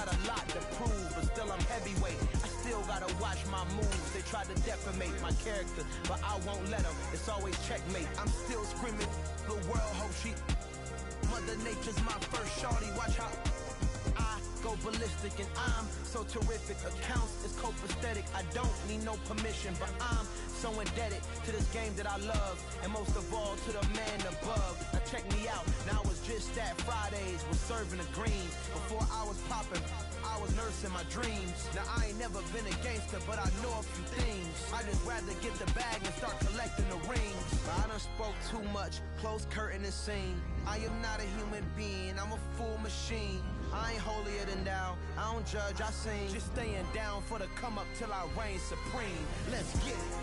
got a lot to prove, but still I'm heavyweight. I still gotta watch my moves. They try to defamate my character, but I won't let them. It's always checkmate. I'm still screaming, the world hope she. Mother Nature's my first shorty. Watch how I go ballistic, and I'm so terrific. Accounts is copacetic. I don't need no permission, but I'm so indebted to this game that I love, and most of all to the man above. Now check me out. Now it's just that Fridays was serving the green. Before I was popping, I was nursing my dreams. Now I ain't never been a gangster, but I know a few things. I just rather get the bag and start collecting the rings. But I done spoke too much. Close curtain and scene. I am not a human being. I'm a full machine. I ain't holier than thou. I don't judge, I sing. Just staying down for the come up till I reign supreme. Let's get it.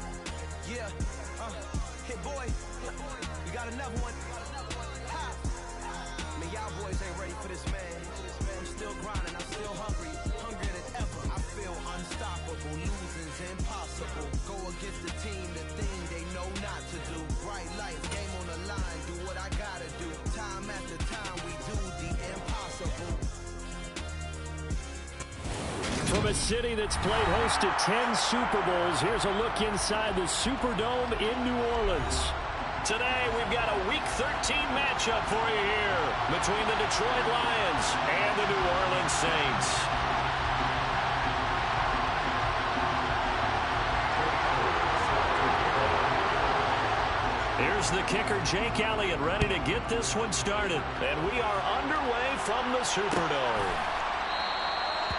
Yeah, hit boy. We got another one. Ha. Man, y'all boys ain't ready for this, man. I'm still grinding, I'm still hungry. Hungrier than ever. I feel unstoppable. Losing's impossible. Go against the team, the thing they know not to do. Bright lights, game on the line. Do what I gotta do. Time after time, we do the impossible. From a city that's played host to 10 Super Bowls, here's a look inside the Superdome in New Orleans. Today, we've got a Week 13 matchup for you here between the Detroit Lions and the New Orleans Saints. Here's the kicker, Jake Elliott, ready to get this one started. And we are underway from the Superdome.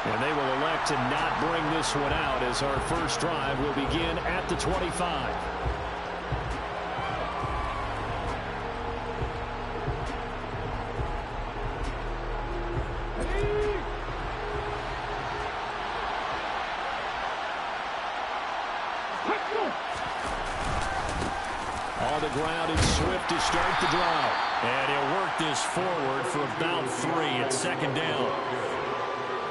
And they will elect to not bring this one out as our first drive will begin at the 25. On the ground, it's Swift to start the drive. And he'll work this forward for about 3 at second down.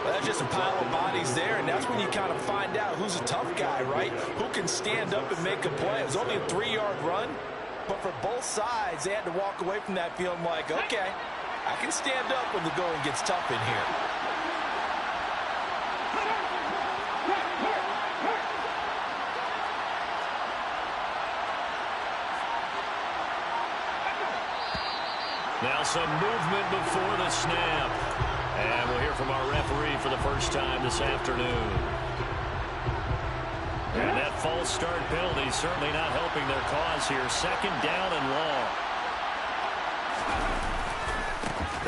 Well, that's just a pile of bodies there, and that's when you kind of find out who's a tough guy, right? Who can stand up and make a play. It was only a 3-yard run, but for both sides, they had to walk away from that field like, okay, I can stand up when the going gets tough in here. Now some movement before the snap. And we'll hear from our referee for the first time this afternoon. And that false start penalty certainly not helping their cause here. Second down and long.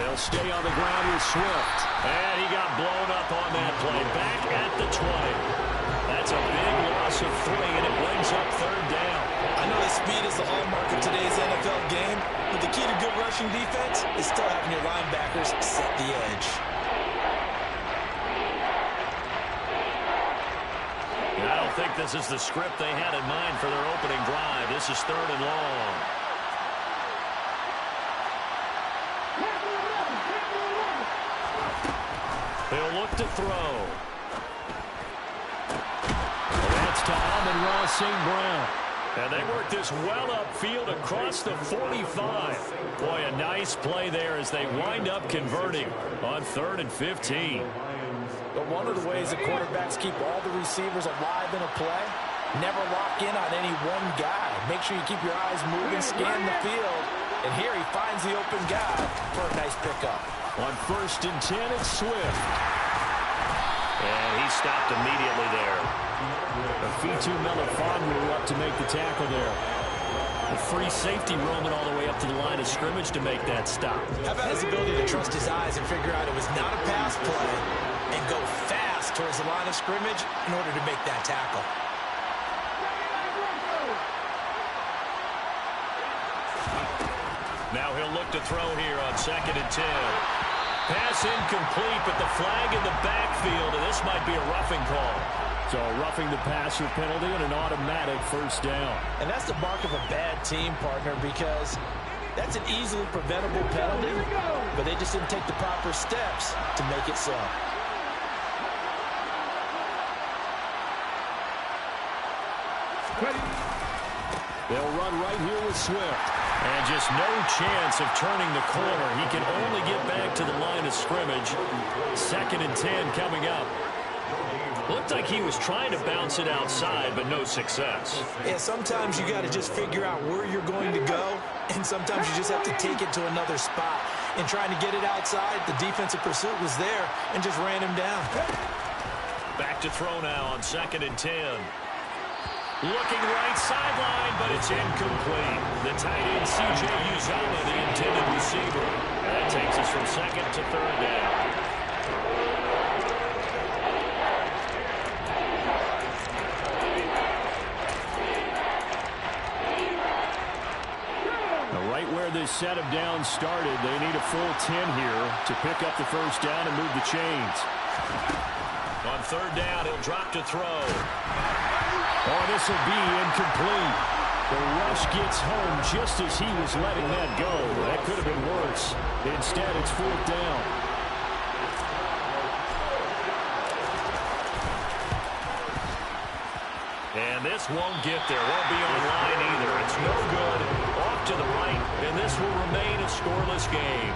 They'll stay on the ground with Swift. And he got blown up on that play. Back at the 20. That's a big loss of 3, and it brings up third down. I know that speed is the hallmark of today's NFL game, but the key to good rushing defense is still having your linebackers set the edge. I don't think this is the script they had in mind for their opening drive. This is third and long. They'll look to throw. That's to Amon-Ra St. Brown. And they work this well upfield across the 45. Boy, a nice play there as they wind up converting on 3rd and 15. But one of the ways that quarterbacks keep all the receivers alive in a play, never lock in on any one guy. Make sure you keep your eyes moving, scan the field. And here he finds the open guy for a nice pickup. On 1st and 10, it's Swift. And he stopped immediately there. Afitu Melifonwu up to make the tackle there. A free safety roaming all the way up to the line of scrimmage to make that stop. How about his ability to trust his eyes and figure out it was not a pass play and go fast towards the line of scrimmage in order to make that tackle. Now he'll look to throw here on 2nd and 10. Pass incomplete, but the flag in the backfield, and this might be a roughing call. So roughing the passer penalty and an automatic first down. And that's the mark of a bad team, partner, because that's an easily preventable penalty, but they just didn't take the proper steps to make it so. They'll run right here with Swift. And just no chance of turning the corner. He can only get back to the line of scrimmage. 2nd and 10 coming up. Looked like he was trying to bounce it outside, but no success. Yeah, sometimes you got to just figure out where you're going to go, and sometimes you just have to take it to another spot. And trying to get it outside, the defensive pursuit was there and just ran him down. Back to throw now on 2nd and 10. Looking right sideline, but it's incomplete. The tight end, C.J. Uzomah, the intended receiver. And that takes us from 2nd to 3rd down. Now, right where this set of downs started, they need a full 10 here to pick up the 1st down and move the chains. On 3rd down, he'll drop to throw. Oh, this will be incomplete. The rush gets home just as he was letting that go. That could have been worse. Instead, it's 4th down. And this won't get there. Won't be on line either. It's no good. Off to the right, and this will remain a scoreless game.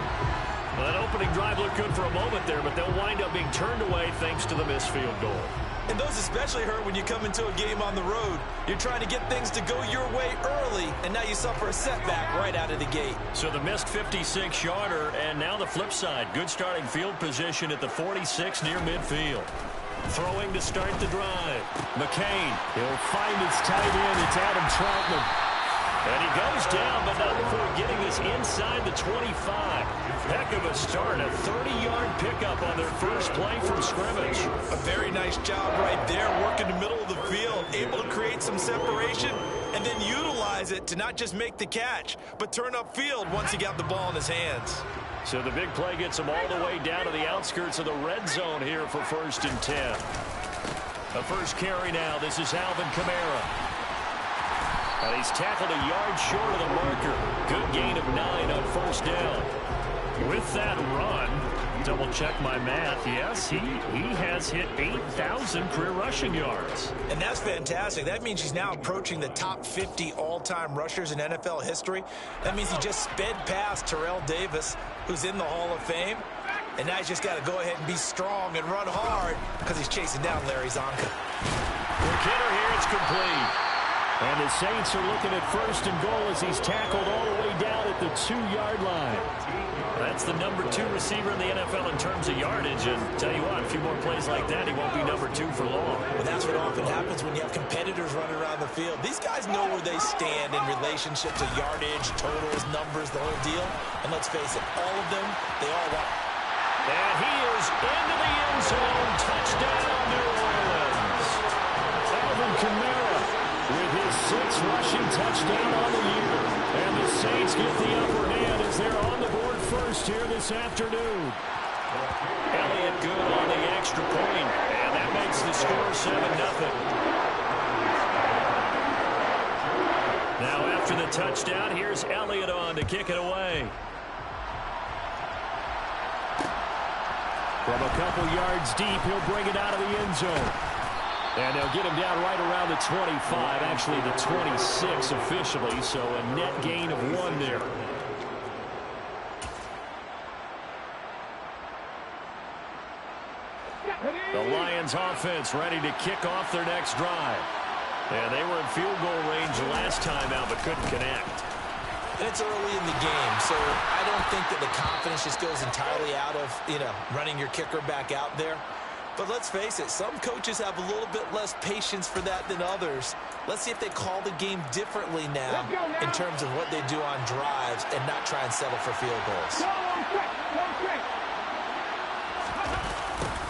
Well, that opening drive looked good for a moment there, but they'll wind up being turned away thanks to the missed field goal. And those especially hurt when you come into a game on the road. You're trying to get things to go your way early, and now you suffer a setback right out of the gate. So the missed 56-yarder, and now the flip side. Good starting field position at the 46 near midfield. Throwing to start the drive. McCain, he'll find his tight end. It's Adam Troutman. And he goes down, but not before getting this inside the 25. Heck of a start, a 30-yard pickup on their first play from scrimmage. A very nice job right there, working the middle of the field, able to create some separation, and then utilize it to not just make the catch, but turn upfield once he got the ball in his hands. So the big play gets him all the way down to the outskirts of the red zone here for 1st and 10. A first carry now. This is Alvin Kamara. And he's tackled a yard short of the marker. Good gain of 9 on 1st down. With that run, double check my math. Yes, he has hit 8,000 career rushing yards. And that's fantastic. That means he's now approaching the top 50 all-time rushers in NFL history. That means he just sped past Terrell Davis, who's in the Hall of Fame. And now he's just got to go ahead and be strong and run hard because he's chasing down Larry Zonka. Quick hitter here, it's complete. And the Saints are looking at 1st and goal as he's tackled all the way down at the 2-yard line. That's the number 2 receiver in the NFL in terms of yardage. And tell you what, a few more plays like that, he won't be number 2 for long. Well, that's what often happens when you have competitors running around the field. These guys know where they stand in relationship to yardage, totals, numbers, the whole deal. And let's face it, all of them, they all want. And he is into the end zone. Touchdown, New Orleans. Alvin Kamara with his 6th rushing touchdown on the year. And the Saints get the upper hand as they're on the board first here this afternoon. Elliott good on the extra point. And that makes the score 7-0. Now after the touchdown, here's Elliott on to kick it away. From a couple yards deep, he'll bring it out of the end zone. And they'll get him down right around the 25, actually the 26 officially, so a net gain of 1 there. The Lions offense ready to kick off their next drive. And they were in field goal range last time out, but couldn't connect. And it's early in the game, so I don't think that the confidence just goes entirely out of, running your kicker back out there. But let's face it, some coaches have a little bit less patience for that than others. Let's see if they call the game differently now in terms of what they do on drives and not try and settle for field goals.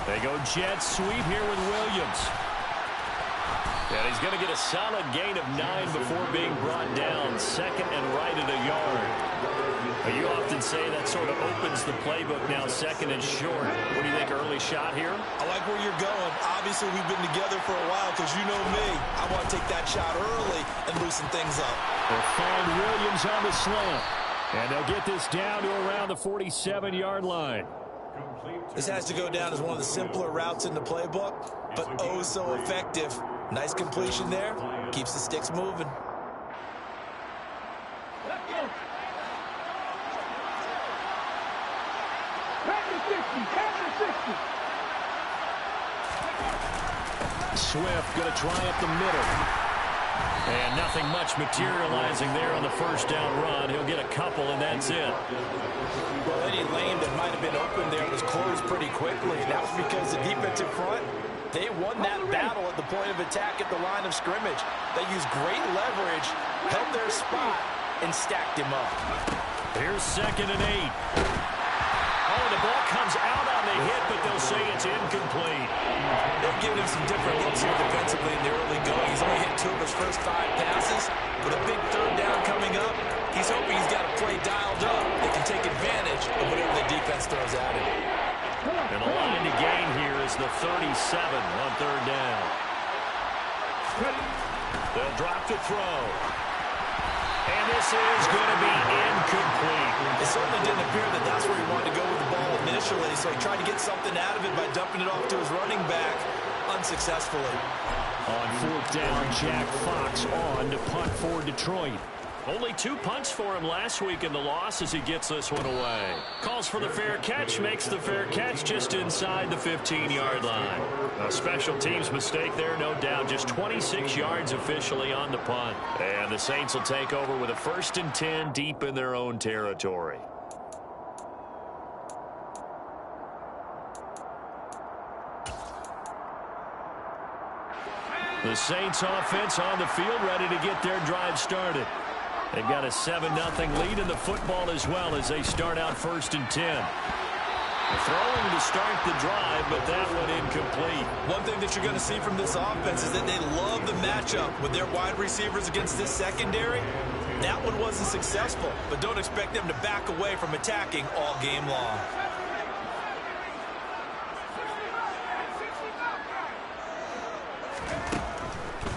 They go jet sweep here with Williams. And he's going to get a solid gain of 9 before being brought down. 2nd and right at a yard. You often say that sort of opens the playbook now, 2nd and short. What do you think, early shot here? I like where you're going. Obviously, we've been together for a while because you know me. I want to take that shot early and loosen things up. They'll find Williams on the slant. And they'll get this down to around the 47-yard line. This has to go down as one of the simpler routes in the playbook, but oh so effective. Nice completion there. Keeps the sticks moving. Swift going to try up the middle. And nothing much materializing there on the first down run. He'll get a couple, and that's it. Well, any lane that might have been open there was closed pretty quickly. And that was because the defensive front, they won that battle at the point of attack at the line of scrimmage. They used great leverage, held their spot, and stacked him up. Here's 2nd and 8. Oh, the ball comes out on the hit, but they'll say it's incomplete. They're giving him some different looks here defensively in the early going. He's only hit 2 of his first 5 passes. With a big 3rd down coming up, he's hoping he's got a play dialed up that can take advantage of whatever the defense throws at him. And the line to gain here is the 37 on 3rd down. They'll drop to throw. And this is going to be incomplete. It certainly didn't appear that that's where he wanted to go with the ball initially, so he tried to get something out of it by dumping it off to his running back unsuccessfully. On 4th down, Jack Fox on to punt for Detroit. Only 2 punts for him last week in the loss as he gets this one away. Calls for the fair catch, makes the fair catch just inside the 15-yard line. A special teams mistake there, no doubt. Just 26 yards officially on the punt. And the Saints will take over with a 1st and 10 deep in their own territory. The Saints offense on the field, ready to get their drive started. They've got a 7-0 lead in the football as well as they start out 1st and 10. Throwing to start the drive, but that one incomplete. One thing that you're going to see from this offense is that they love the matchup with their wide receivers against this secondary. That one wasn't successful, but don't expect them to back away from attacking all game long.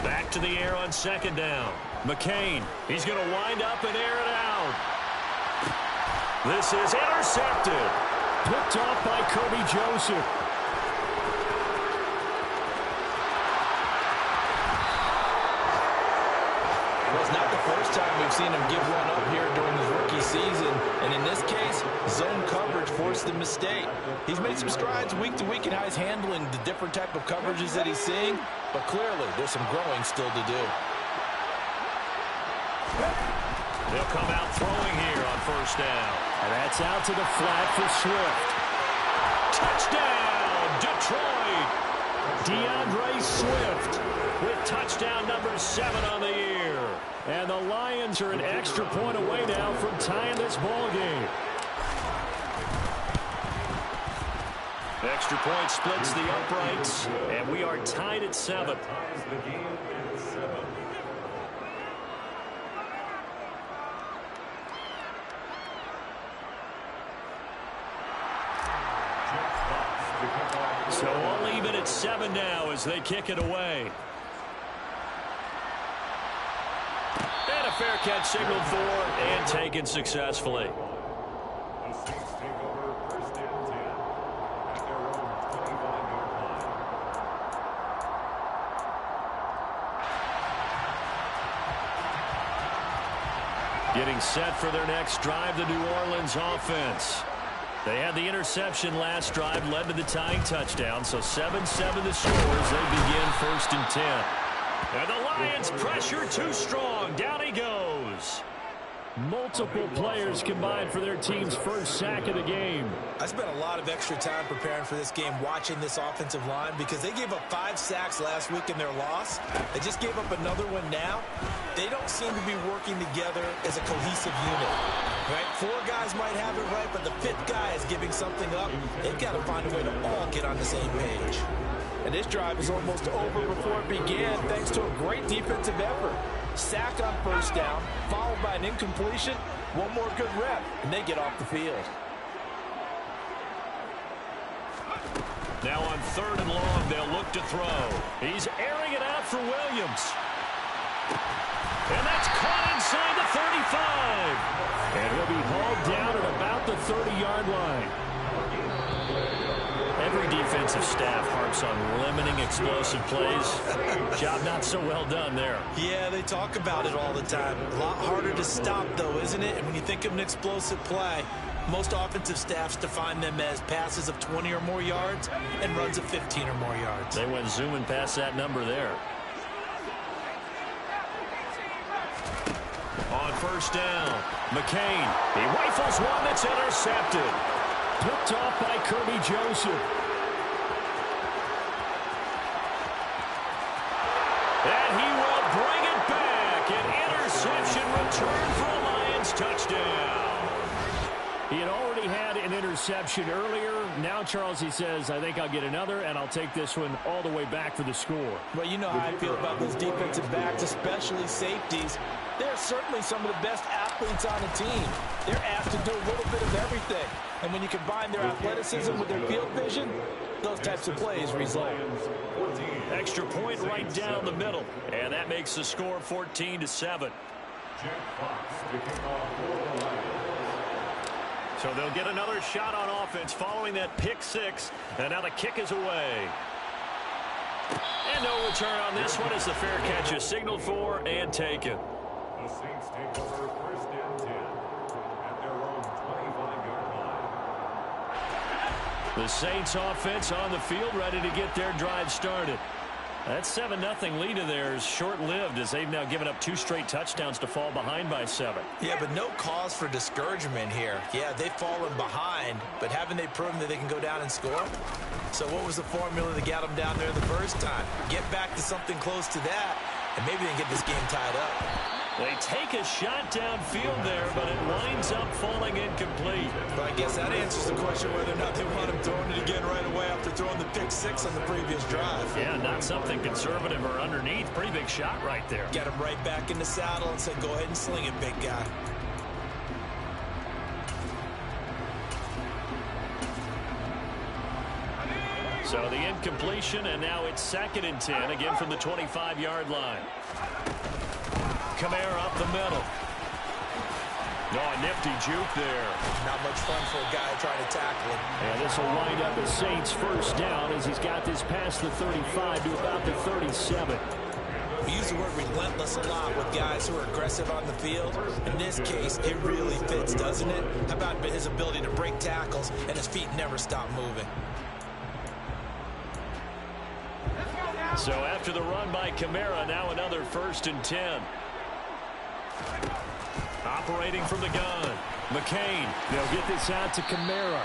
Back to the air on 2nd down. McCain, he's going to wind up and air it out. This is intercepted. Picked off by Kirby Joseph. Well, it's not the first time we've seen him give one up here during his rookie season. And in this case, zone coverage forced the mistake. He's made some strides week to week in how he's handling the different type of coverages that he's seeing. But clearly, there's some growing still to do. They'll come out throwing here on 1st down. And that's out to the flat for Swift. Touchdown, Detroit! DeAndre Swift with touchdown number 7 on the year. And the Lions are an extra point away now from tying this ball game. Extra point splits the uprights, and we are tied at 7. So all even at 7 now as they kick it away. And a fair catch signaled for and taken successfully. Getting set for their next drive, the New Orleans offense. They had the interception last drive, led to the tying touchdown, so 7-7 the score as they begin 1st and 10. And the Lions pressure too strong. Down he goes. Multiple players combined for their team's first sack of the game. I spent a lot of extra time preparing for this game watching this offensive line because they gave up 5 sacks last week in their loss. They just gave up another one now. They don't seem to be working together as a cohesive unit. Right? 4 guys might have it right, but the 5th guy is giving something up. They've got to find a way to all get on the same page. And this drive is almost over before it began thanks to a great defensive effort. Sack on 1st down, followed by an incompletion. One more good rep, and they get off the field. Now on 3rd and long, they'll look to throw. He's airing it out for Williams. And that's caught inside the 35. And he'll be hauled down at about the 30-yard line. Every defensive staff harps on limiting explosive plays. Job not so well done there. Yeah, they talk about it all the time. A lot harder to stop, though, isn't it? And when you think of an explosive play, Most offensive staffs define them as passes of 20 or more yards and runs of 15 or more yards. They went zooming past that number there. On first down, McCain. He rifles one that's intercepted. Picked off by Kirby Joseph. And he will bring it back. An interception return for a Lions touchdown. He had already had an interception earlier. Now, Charles, he says, I think I'll get another, and I'll take this one all the way back for the score. Well, you know how I feel about those defensive backs, especially safeties. They're certainly some of the best athletes on the team. They're asked to do a little bit of everything. And when you combine their athleticism with their field vision, those types of plays result. Extra point right down the middle. And that makes the score 14-7. So they'll get another shot on offense following that pick six. And now the kick is away. And no return on this one as the fair catch is signaled for and taken. The Saints take over first and 10 at their own 25-yard line. The Saints offense on the field ready to get their drive started. That 7-0 lead of theirs short-lived as they've now given up 2 straight touchdowns to fall behind by 7. Yeah, but no cause for discouragement here. Yeah, they've fallen behind, but haven't they proven that they can go down and score? So what was the formula that got them down there the first time? Get back to something close to that, and maybe they can get this game tied up. They take a shot downfield there, but it winds up falling incomplete. But I guess that answers the question whether or not they want him throwing it again right away after throwing the pick six on the previous drive. Yeah, not something conservative or underneath. Pretty big shot right there. Get him right back in the saddle and said, go ahead and sling it, big guy. So the incompletion, and now it's 2nd and 10, again from the 25-yard line. Kamara up the middle. Oh, a nifty juke there. Not much fun for a guy trying to tackle him. And this will wind up as Saints first down as he's got this past the 35 to about the 37. We use the word relentless a lot with guys who are aggressive on the field. In this case, it really fits, doesn't it? How about his ability to break tackles and his feet never stop moving? So after the run by Kamara, now another 1st and 10. Operating from the gun, McCain. They'll get this out to Kamara.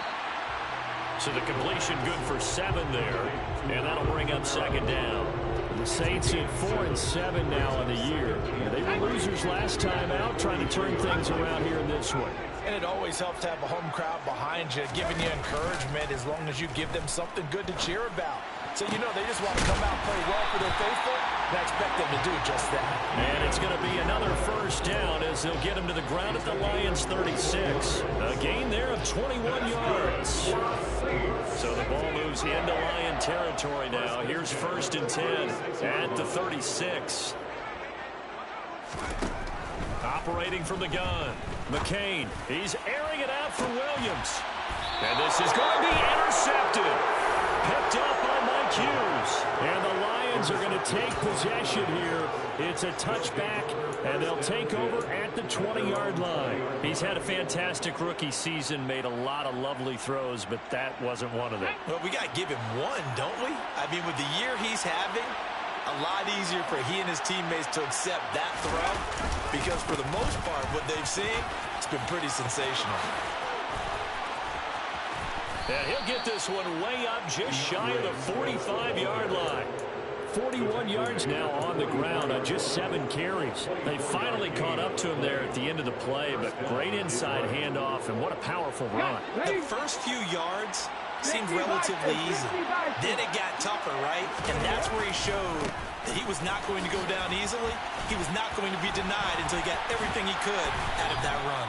So the completion good for 7 there, and that'll bring up 2nd down. The Saints at 4-7 now in the year. They were losers last time out, trying to turn things around here in this one. And it always helps to have a home crowd behind you, giving you encouragement as long as you give them something good to cheer about. So, you know, they just want to come out and play well for their faithful, and I expect them to do just that. And it's going to be another 1st down as they'll get him to the ground at the Lions' 36. A gain there of 21 yards. So the ball moves into Lion territory now. Here's 1st and 10 at the 36. Operating from the gun, McCain. He's airing it out for Williams. And this is going to be intercepted. Picked up by Mike Hughes. And the Lions are going to take possession here. It's a touchback, and they'll take over at the 20-yard line. He's had a fantastic rookie season, made a lot of lovely throws, but that wasn't one of them. Well, we got to give him one, don't we? I mean, with the year he's having, a lot easier for he and his teammates to accept that throw, because for the most part, what they've seen, it's been pretty sensational. And he'll get this one way up just shy of the 45-yard line. 41 yards now on the ground on just 7 carries. They finally caught up to him there at the end of the play, but great inside handoff, and what a powerful run. The first few yards seemed relatively easy. Then it got tougher, right? And that's where he showed that he was not going to go down easily. He was not going to be denied until he got everything he could out of that run.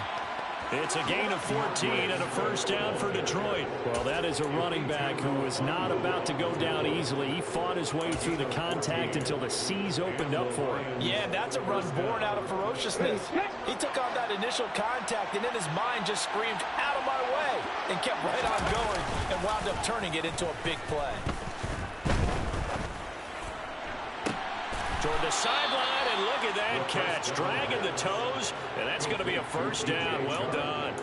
It's a gain of 14 and a 1st down for Detroit. Well, that is a running back who was not about to go down easily. He fought his way through the contact until the seas opened up for him. Yeah, that's a run born out of ferociousness. He took on that initial contact and in his mind just screamed, out of my way, and kept right on going and wound up turning it into a big play. Toward the sideline, and look at that catch. Dragging the toes, and that's going to be a 1st down. Well done.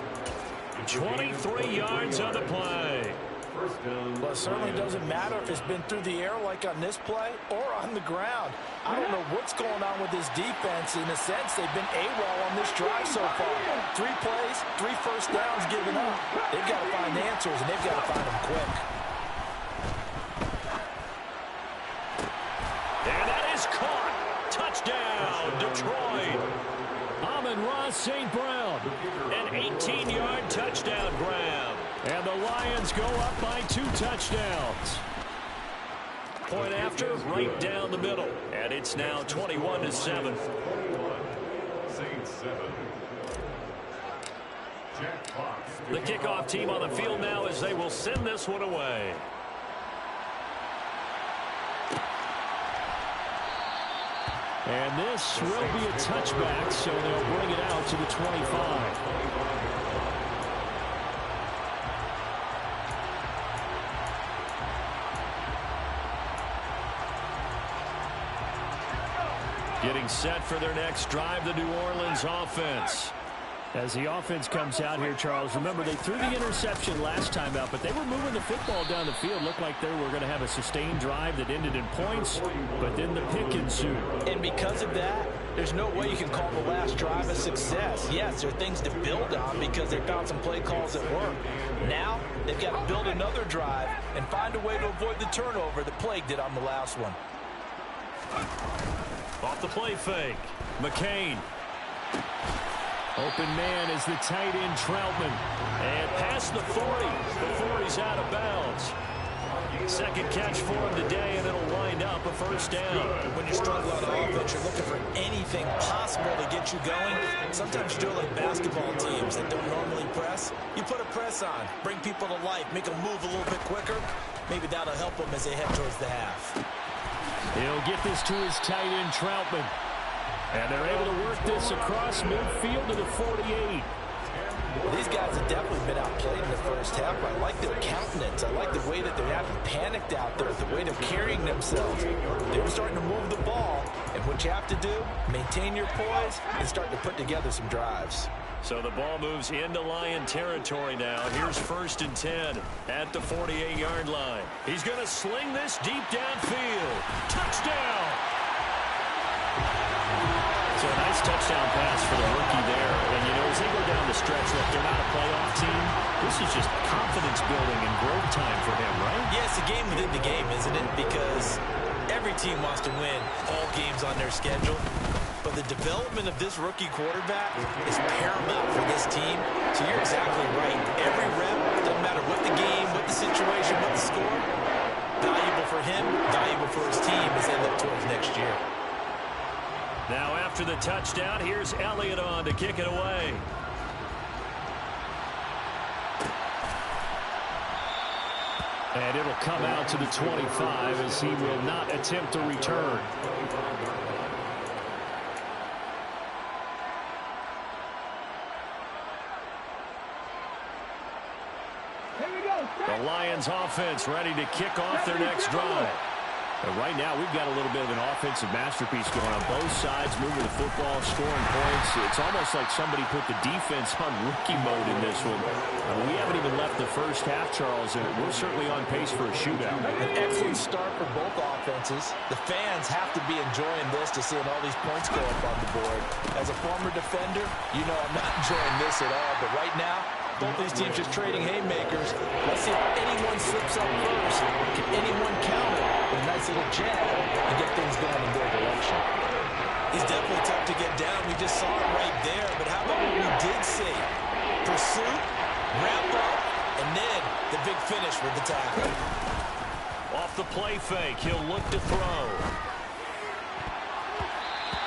23 yards on the play. Well, it certainly doesn't matter if it's been through the air like on this play or on the ground. I don't know what's going on with this defense. In a sense, they've been AWOL on this drive so far. 3 plays, 3 first downs given up. They've got to find answers, and they've got to find them quick. And that is caught. Touchdown, Detroit. Amon-Ra St. Brown, an 18-yard touchdown grab. And the Lions go up by 2 touchdowns. Point after, right down the middle. And it's now 21-7. The kickoff team on the field now as they will send this one away. And this will be a touchback, so they'll bring it out to the 25. Getting set for their next drive, the New Orleans offense. As the offense comes out here, Charles, remember they threw the interception last time out, but they were moving the football down the field. Looked like they were going to have a sustained drive that ended in points, but then the pick ensued. And because of that, there's no way you can call the last drive a success. Yes, there are things to build on because they found some play calls that work. Now, they've got to build another drive and find a way to avoid the turnover that plagued it on the last one. Off the play fake, McCain. Open man is the tight end Troutman. And past the 40 before he's out of bounds. Second catch for him today, and it'll wind up a first down. When you struggle on offense, you're looking for anything possible to get you going. Sometimes you do it like basketball teams that don't normally press. You put a press on, bring people to life, make them move a little bit quicker. Maybe that'll help them as they head towards the half. He'll get this to his tight end Troutman. And they're able to work this across midfield to the 48. Well, these guys have definitely been outplayed in the first half. I like their countenance. I like the way that they haven't panicked out there, the way they're carrying themselves. They're starting to move the ball. And what you have to do, maintain your poise and start to put together some drives. So the ball moves into Lion territory now. Here's 1st and 10 at the 48-yard line. He's going to sling this deep downfield. Touchdown! So a nice touchdown pass for the rookie there. And, you know, as they go down the stretch, look, they're not a playoff team. This is just confidence building and growth time for him, right? Yeah, it's a game within the game, isn't it? Because every team wants to win all games on their schedule. But the development of this rookie quarterback is paramount for this team. So you're exactly right. Every rep, doesn't matter what the game, what the situation, what the score, valuable for him, valuable for his team as they look towards next year. Now after the touchdown, here's Elliott on to kick it away. And it'll come out to the 25 as he will not attempt a return. The Lions offense ready to kick off their next drive. And right now, we've got a little bit of an offensive masterpiece going on both sides, moving the football, scoring points. It's almost like somebody put the defense on rookie mode in this one. We haven't even left the first half, Charles, and we're certainly on pace for a shootout. An excellent start for both offenses. The fans have to be enjoying this to seeing all these points go up on the board. As a former defender, you know I'm not enjoying this at all, but right now, both these teams just trading haymakers. Let's see if anyone slips up first. Can anyone counter with a nice little jab and get things going in their direction? He's definitely tough to get down. We just saw it right there. But how about what we did see? Pursuit, wrap up, and then the big finish with the tackle. Off the play fake, he'll look to throw.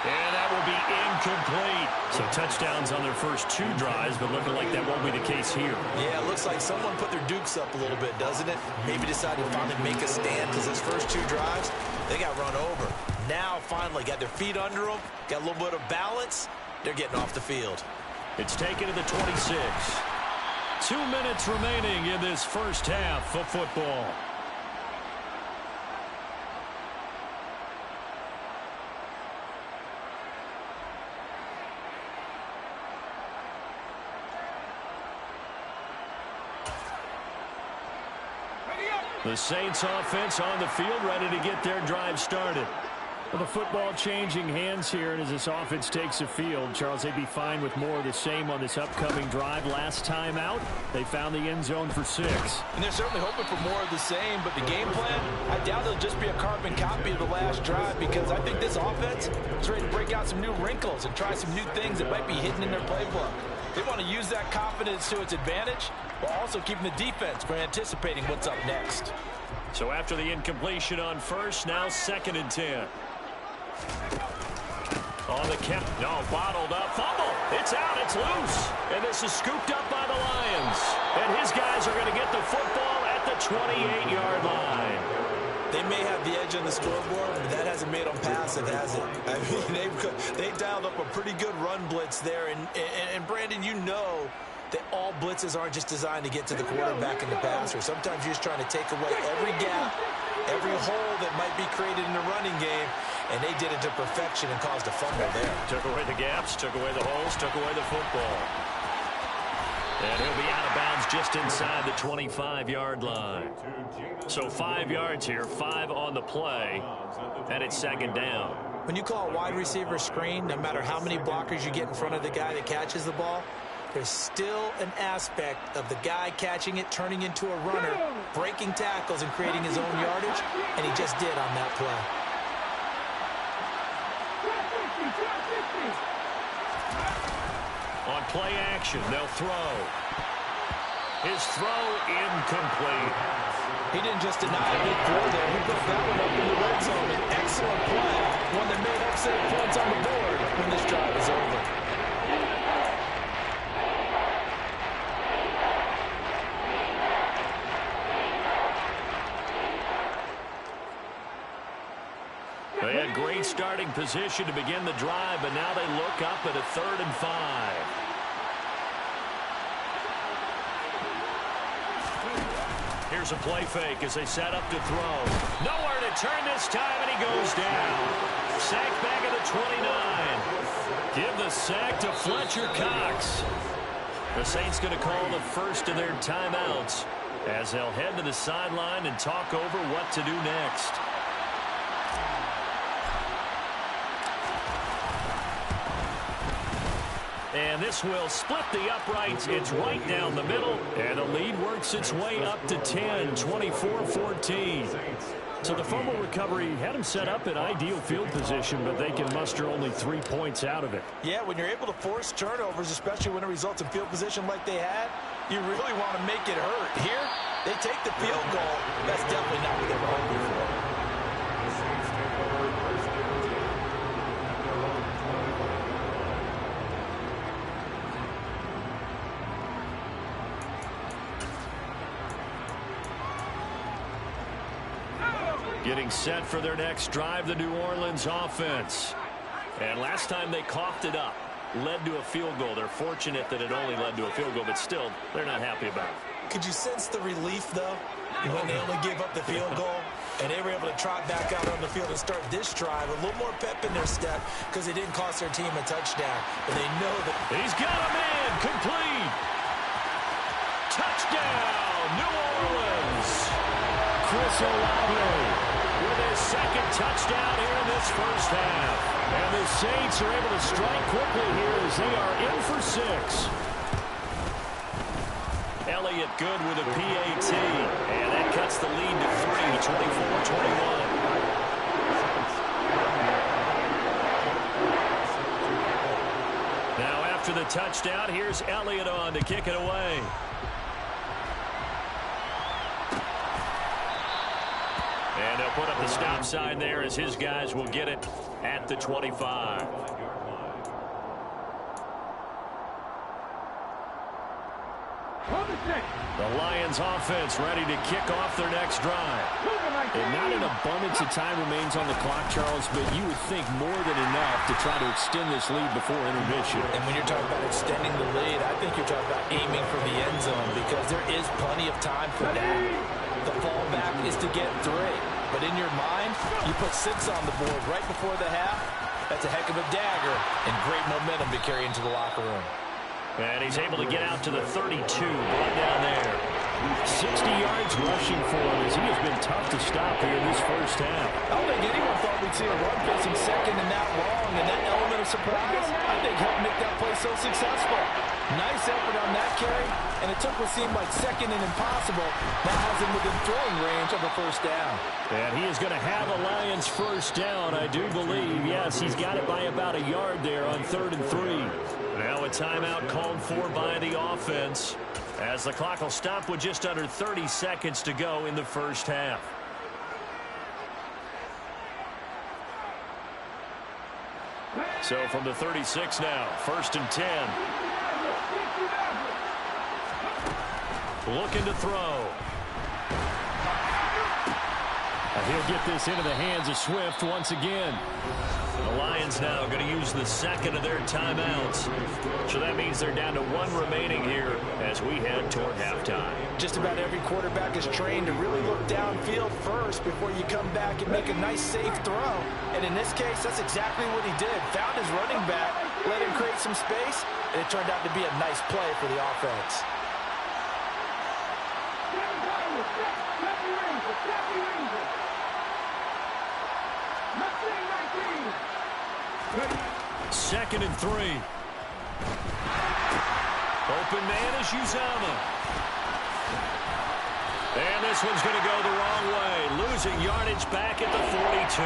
And that will be incomplete. So touchdowns on their first 2 drives, but looking like that won't be the case here. Yeah, it looks like someone put their dukes up a little bit, doesn't it? Maybe decided to finally make a stand because his first 2 drives, they got run over. Now, finally, got their feet under them, got a little bit of balance. They're getting off the field. It's taken to the 26. 2 minutes remaining in this first half of football. The Saints offense on the field, ready to get their drive started. Well, the football changing hands here, and as this offense takes the field, Charles, they'd be fine with more of the same on this upcoming drive. Last time out, they found the end zone for 6. And they're certainly hoping for more of the same, but the game plan, I doubt it'll just be a carbon copy of the last drive, because I think this offense is ready to break out some new wrinkles and try some new things that might be hidden in their playbook. They want to use that confidence to its advantage, while also keeping the defense from anticipating what's up next. So after the incompletion on first, now 2nd and 10. On the count, no, bottled up, fumble, it's out, it's loose, and this is scooped up by the Lions, and his guys are going to get the football at the 28-yard line. They may have the edge on the scoreboard, but that hasn't made them passive, has it? I mean, they dialed up a pretty good run blitz there, and Brandon, you know that all blitzes aren't just designed to get to the quarterback in the passer. Sometimes you're just trying to take away every gap, every hole that might be created in the running game, and they did it to perfection and caused a fumble there. Took away the gaps, took away the holes, took away the football. And he'll be out of bounds just inside the 25-yard line. So 5 yards here, 5 on the play, and it's 2nd down. When you call a wide receiver screen, no matter how many blockers you get in front of the guy that catches the ball, there's still an aspect of the guy catching it, turning into a runner, breaking tackles and creating his own yardage, and he just did on that play. On play action, they'll throw. His throw incomplete. He didn't just deny a big throw there. He put that one up in the red zone. An excellent play. One that made upset points on the board when this drive is over. They had great starting position to begin the drive, but now they look up at a 3rd and 5. Here's a play fake as they set up to throw. Nowhere to turn this time, and he goes down. Sacked back at the 29. Give the sack to Fletcher Cox. The Saints going to call the first of their timeouts as they'll head to the sideline and talk over what to do next. And this will split the uprights. It's right down the middle. And the lead works its way up to 10, 24-14. So the fumble recovery had them set up in ideal field position, but they can muster only 3 points out of it. Yeah, when you're able to force turnovers, especially when it results in field position like they had, you really want to make it hurt. Here, they take the field goal. That's definitely not what they were hoping for. Getting set for their next drive, the New Orleans offense. And last time they coughed it up, led to a field goal. They're fortunate that it only led to a field goal, but still, they're not happy about it. Could you sense the relief, though, when they only gave up the field goal? And they were able to trot back out on the field and start this drive. A little more pep in their step because it didn't cost their team a touchdown. And they know that. He's got a man, complete. Touchdown, New Orleans. Chris Olave with his 2nd touchdown here in this first half. And the Saints are able to strike quickly here as they are in for 6. Elliott good with a PAT. And that cuts the lead to 3, 24-21. Now after the touchdown, here's Elliott on to kick it away. And they'll put up the stop sign there as his guys will get it at the 25. The Lions offense ready to kick off their next drive. And not an abundance of time remains on the clock, Charles, but you would think more than enough to try to extend this lead before intermission. And when you're talking about extending the lead, I think you're talking about aiming for the end zone because there is plenty of time for that. The fallback is to get 3. But in your mind, you put 6 on the board right before the half. That's a heck of a dagger and great momentum to carry into the locker room. And he's able to get out to the 32, brought down there. 60 yards rushing for him as he has been tough to stop here in this first half. I don't think anyone thought we'd see a run facing second and that long, and that element of surprise, I think, helped make that play so successful. Nice effort on that carry, and it took what seemed like second and impossible. That has him within throwing range of a first down. And he is going to have a Lions first down, I do believe. Yes, he's got it by about a yard there on 3rd and 3. Now a timeout called for by the offense, as the clock will stop with just under 30 seconds to go in the first half. So from the 36 now, 1st and 10. Looking to throw. He'll get this into the hands of Swift once again. The Lions now going to use the second of their timeouts. So that means they're down to 1 remaining here as we head toward halftime. Just about every quarterback is trained to really look downfield first before you come back and make a nice, safe throw. And in this case, that's exactly what he did. Found his running back, let him create some space, and it turned out to be a nice play for the offense. Second and 3. Open man is Uzomah. And this one's going to go the wrong way. Losing yardage back at the 42.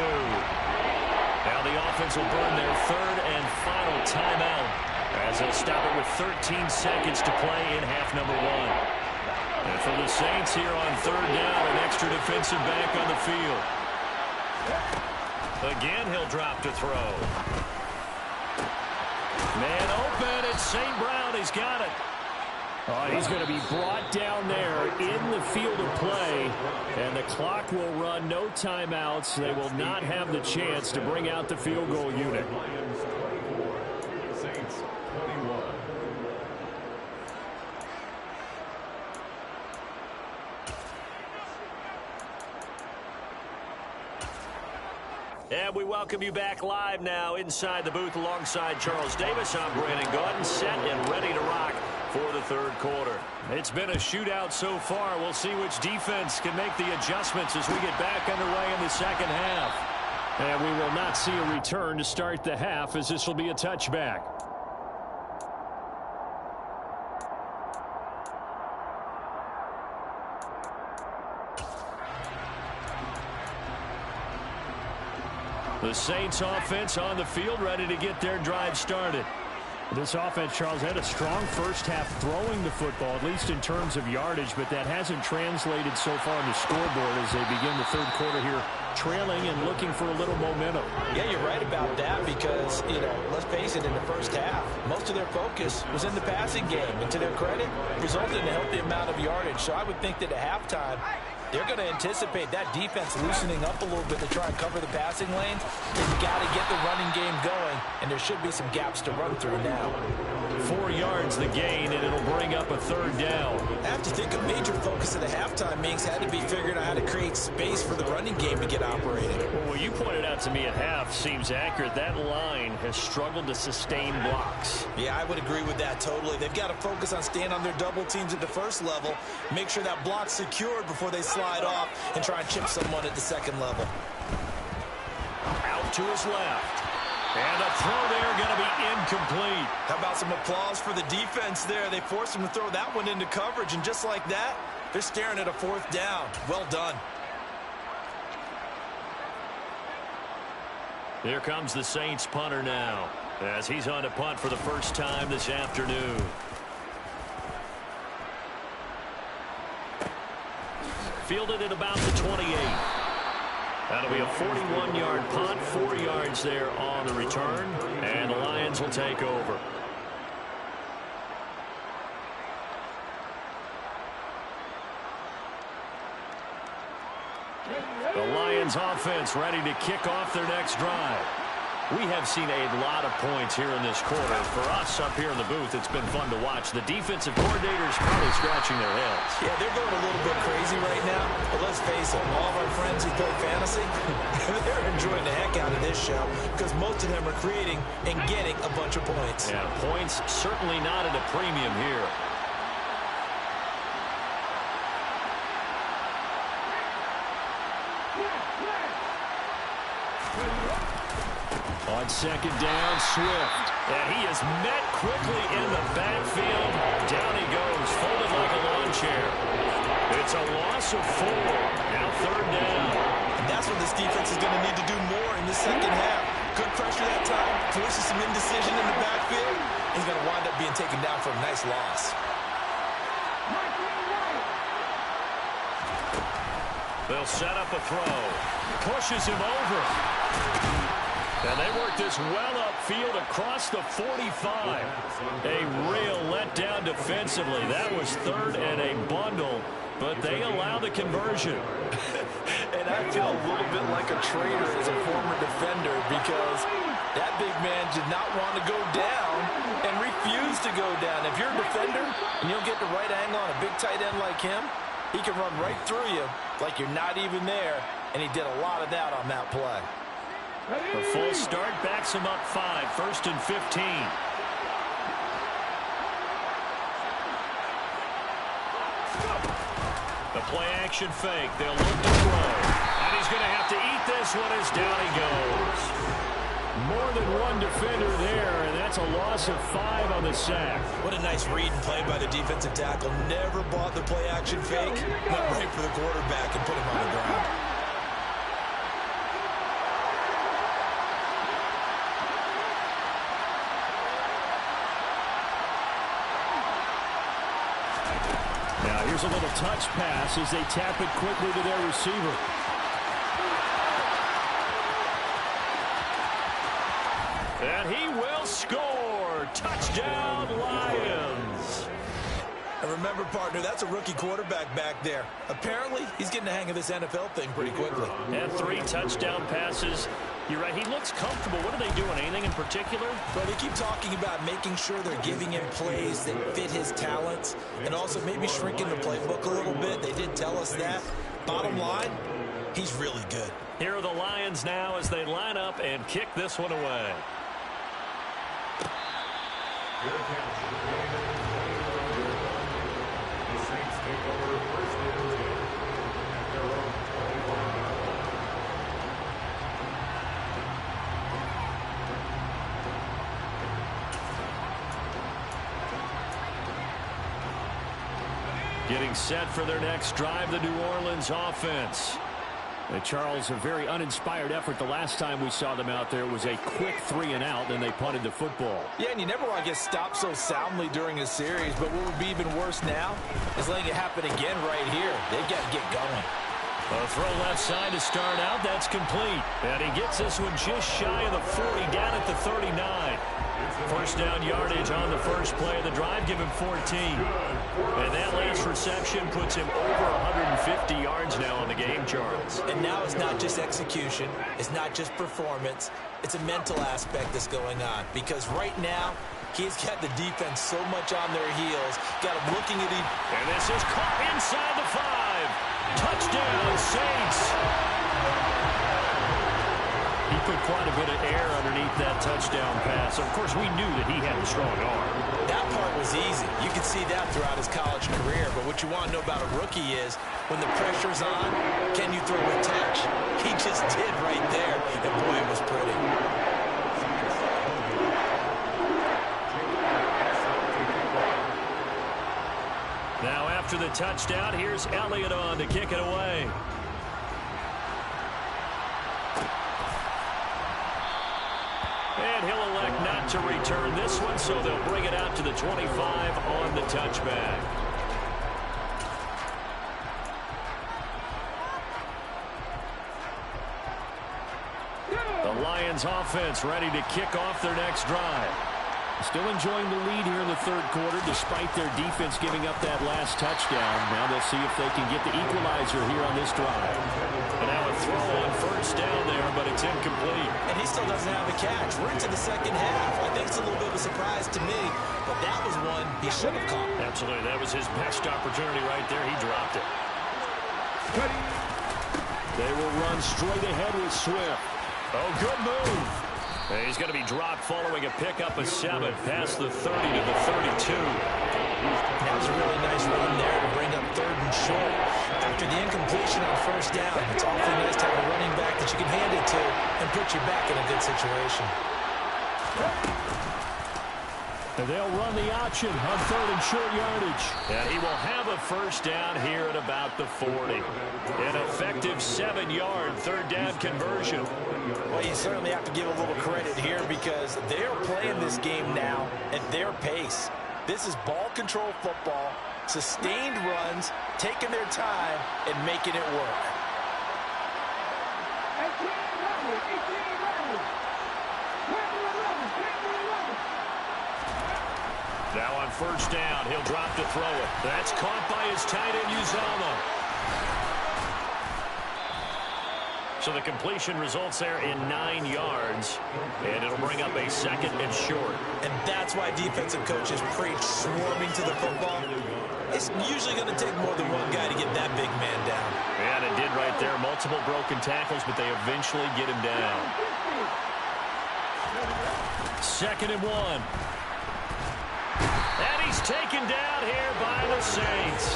Now the offense will burn their 3rd and final timeout as they'll stop it with 13 seconds to play in half number 1. And for the Saints here on 3rd down, an extra defensive back on the field. Again, he'll drop to throw. Man open, it's St. Brown. He's got it. He's going to be brought down there in the field of play, and the clock will run. No timeouts. They will not have the chance to bring out the field goal unit. Saints 21. And we welcome you back live now inside the booth alongside Charles Davis. I'm Brandon Gaudin, set and ready to rock for the 3rd quarter. It's been a shootout so far. We'll see which defense can make the adjustments as we get back underway in the second half. And we will not see a return to start the half, as this will be a touchback. The Saints offense on the field, ready to get their drive started. This offense, Charles, had a strong first half throwing the football, at least in terms of yardage, but that hasn't translated so far on the scoreboard as they begin the 3rd quarter here, trailing and looking for a little momentum. Yeah, you're right about that because, let's face it, in the first half, most of their focus was in the passing game. And to their credit, resulted in a healthy amount of yardage. So I would think that at halftime, they're going to anticipate that defense loosening up a little bit to try and cover the passing lanes. They've got to get the running game going, and there should be some gaps to run through now. 4 yards the gain, and it'll bring up a 3rd down. I have to think a major focus of the halftime meetings had to be figuring out how to create space for the running game to get operating. Well, what you pointed out to me at half seems accurate. That line has struggled to sustain blocks. Yeah, I would agree with that totally. They've got to focus on staying on their double teams at the first level, make sure that block's secured before they slide off and try and chip someone at the second level. Out to his left. And a throw there going to be incomplete. How about some applause for the defense there? They forced him to throw that one into coverage, and just like that, they're staring at a 4th down. Well done. Here comes the Saints punter now, as he's on to punt for the first time this afternoon. Fielded at about the 28. That'll be a 41-yard punt, 4 yards there on the return, and the Lions will take over. The Lions offense ready to kick off their next drive. We have seen a lot of points here in this quarter. For us up here in the booth, it's been fun to watch. The defensive coordinators probably scratching their heads. Yeah, they're going a little bit crazy right now. But let's face it, all of our friends who play fantasy, they're enjoying the heck out of this show because most of them are creating and getting a bunch of points. Yeah, points certainly not at a premium here. On second down, Swift. And he is met quickly in the backfield. Down he goes, folded like a lawn chair. It's a loss of 4. Now third down. And that's what this defense is going to need to do more in the second half. Good pressure that time, forces some indecision in the backfield. He's going to wind up being taken down for a nice loss. They'll set up a throw. Pushes him over. And they work this well upfield across the 45. A real letdown defensively. That was third and a bundle, but they allow the conversion. And I feel a little bit like a traitor as a former defender because that big man did not want to go down and refused to go down. If you're a defender and you'll get the right angle on a big tight end like him, he can run right through you like you're not even there, and he did a lot of that on that play. The full start backs him up 5, 1st and 15. The play-action fake. They'll look to throw. And he's going to have to eat this one as down he goes. More than one defender there, and that's a loss of 5 on the sack. What a nice read and play by the defensive tackle. Never bought the play-action fake. Went right for the quarterback and put him on the ground. Now here's a little touch pass as they tap it quickly to their receiver. And he will score. Touchdown, Lions. And remember, partner, that's a rookie quarterback back there. Apparently, he's getting the hang of this NFL thing pretty quickly. And 3 touchdown passes. You're right, he looks comfortable. What are they doing? Anything in particular? Well, they keep talking about making sure they're giving him plays that fit his talents and also maybe shrinking the playbook a little bit. They did tell us that. Bottom line, he's really good. Here are the Lions now as they line up and kick this one away. Here comes the Saints take over 1st and 10 at their own 25. Getting set for their next drive, the New Orleans offense. Charles, a very uninspired effort. The last time we saw them out there was a quick 3 and out, then they punted the football. Yeah, and you never want to get stopped so soundly during a series, but what would be even worse now is letting it happen again right here. They've got to get going. A throw left side to start out. That's complete. And he gets this one just shy of the 40, down at the 39. First down yardage on the first play of the drive. Give him 14. And that last reception puts him over 150 yards now on the game, Charles. And now it's not just execution. It's not just performance. It's a mental aspect that's going on. Because right now, he's got the defense so much on their heels. Got him looking at him. And this is caught inside the 5. Touchdown, Saints. He put quite a bit of air underneath that touchdown pass. Of course, we knew that he had a strong arm. That part was easy. You could see that throughout his college career. But what you want to know about a rookie is when the pressure's on, can you throw a touch? He just did right there. And boy, it was pretty. Now after the touchdown, here's Elliott on to kick it away. And he'll elect not to return this one, so they'll bring it out to the 25 on the touchback. The Lions offense ready to kick off their next drive. Still enjoying the lead here in the third quarter despite their defense giving up that last touchdown. Now they'll see if they can get the equalizer here on this drive. And now a throw on first down there, but it's incomplete. And he still doesn't have a catch. We're into the second half. I think it's a little bit of a surprise to me, but that was one he should have caught. Absolutely. That was his best opportunity right there. He dropped it. They will run straight ahead with Swift. Oh, good move. And he's going to be dropped following a pickup of 7 past the 30 to the 32. That was a really nice run there to bring up 3rd and short. After the incompletion on first down, it's awfully nice to have a running back that you can hand it to and put you back in a good situation. And they'll run the option on 3rd and short yardage. And he will have a first down here at about the 40. An effective 7-yard third down conversion. Well, you certainly have to give a little credit here because they're playing this game now at their pace. This is ball control football, sustained runs, taking their time, and making it work. Now on first down, he'll drop to throw it. That's caught by his tight end, Uzomah. So the completion results there in 9 yards, and it'll bring up a 2nd and short. And that's why defensive coaches preach swarming to the football. It's usually going to take more than one guy to get that big man down. And it did right there. Multiple broken tackles, but they eventually get him down. 2nd and 1. And he's taken down here by the Saints.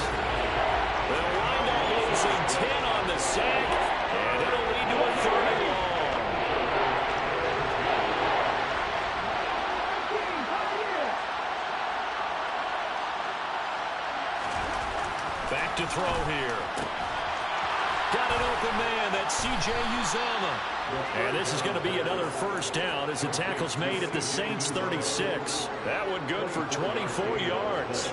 They'll wind up losing 10 on the sack, and it'll lead to a 3rd and long. Back to throw here. Got an open man. That's C.J. Uzomah. And this is going to be another first down as the tackle's made at the Saints' 36. That one good for 24 yards.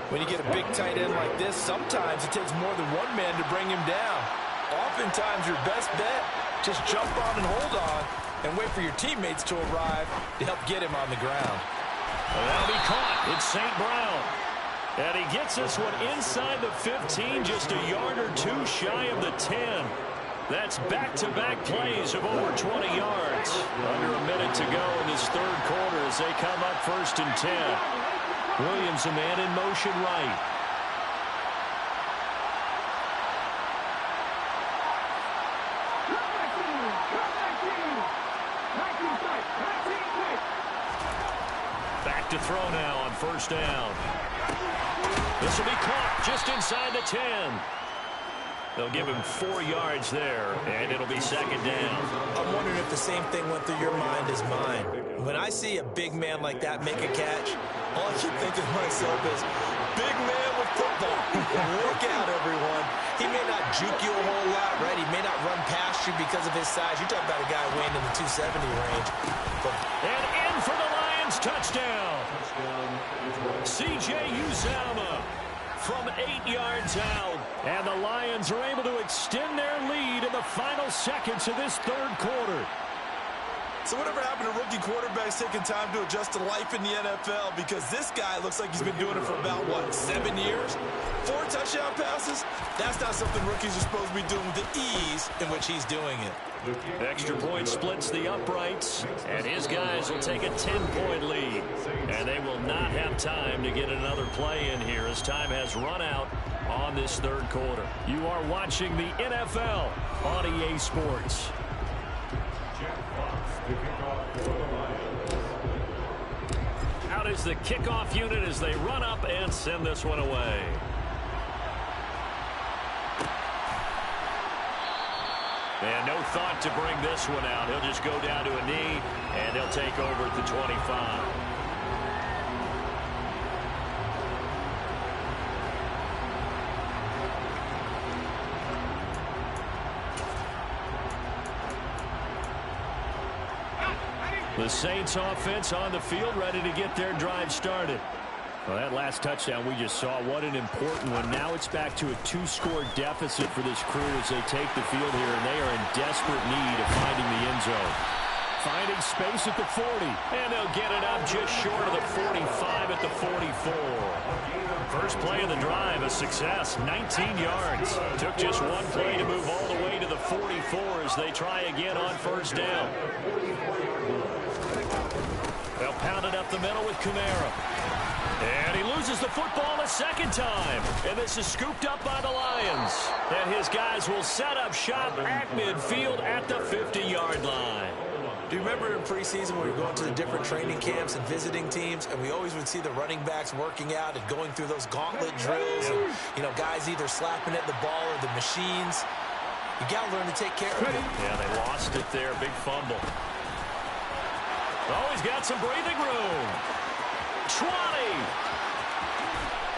When you get a big tight end like this, sometimes it takes more than one man to bring him down. Oftentimes, your best bet, just jump on and hold on and wait for your teammates to arrive to help get him on the ground. Well, that'll be caught. It's St. Brown. And he gets this one inside the 15, just a yard or two shy of the 10. That's back-to-back plays of over 20 yards. Under a minute to go in this 3rd quarter as they come up 1st and 10. Williams, a man in motion right. Back to throw now on first down. This will be caught just inside the 10. They'll give him 4 yards there, and it'll be 2nd down. I'm wondering if the same thing went through your mind as mine. When I see a big man like that make a catch, all I keep thinking to myself is, big man with football. Look out, everyone. He may not juke you a whole lot, right? He may not run past you because of his size. You're talking about a guy weighing in the 270 range. And in for the Lions, touchdown. C.J. Uzomah from 8 yards out. And the Lions are able to extend their lead in the final seconds of this 3rd quarter. So whatever happened to rookie quarterbacks taking time to adjust to life in the NFL? Because this guy looks like he's been doing it for about, 7 years? 4 touchdown passes? That's not something rookies are supposed to be doing with the ease in which he's doing it. Extra point splits the uprights, and his guys will take a 10-point lead. And they will not have time to get another play in here as time has run out on this 3rd quarter. You are watching the NFL on EA Sports. Out is the kickoff unit as they run up and send this one away. And no thought to bring this one out. He'll just go down to a knee, and he'll take over at the 25. The Saints offense on the field, ready to get their drive started. Well, that last touchdown we just saw, what an important one. Now it's back to a 2-score deficit for this crew as they take the field here, and they are in desperate need of finding the end zone. Finding space at the 40, and they'll get it up just short of the 45 at the 44. First play of the drive, a success, 19 yards. Took just one play to move all the way to the 44 as they try again on first down. They'll pound it up the middle with Kamara. And he loses the football a second time. And this is scooped up by the Lions. And his guys will set up shop at midfield at the 50-yard line. Do you remember in preseason when we were going to the different training camps and visiting teams, and we always would see the running backs working out and going through those gauntlet drills and, guys either slapping at the ball or the machines? You got to learn to take care of it. Yeah, they lost lost it there. Big fumble. Oh, he's got some breathing room. 20.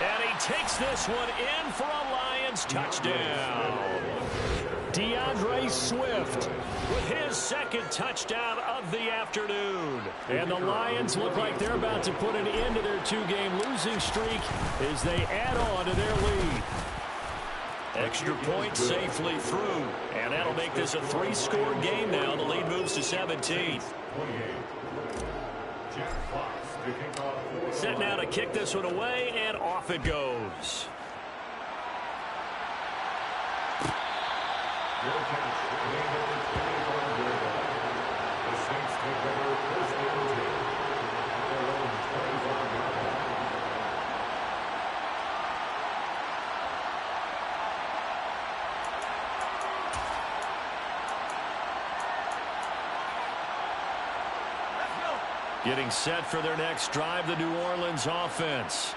And he takes this one in for a Lions touchdown. DeAndre Swift with his second touchdown of the afternoon. And the Lions look like they're about to put an end to their 2-game losing streak as they add on to their lead. Extra point safely through. And that'll make this a 3-score game now. The lead moves to 17. Set now to kick this one away, and off it goes. Getting set for their next drive, the New Orleans offense.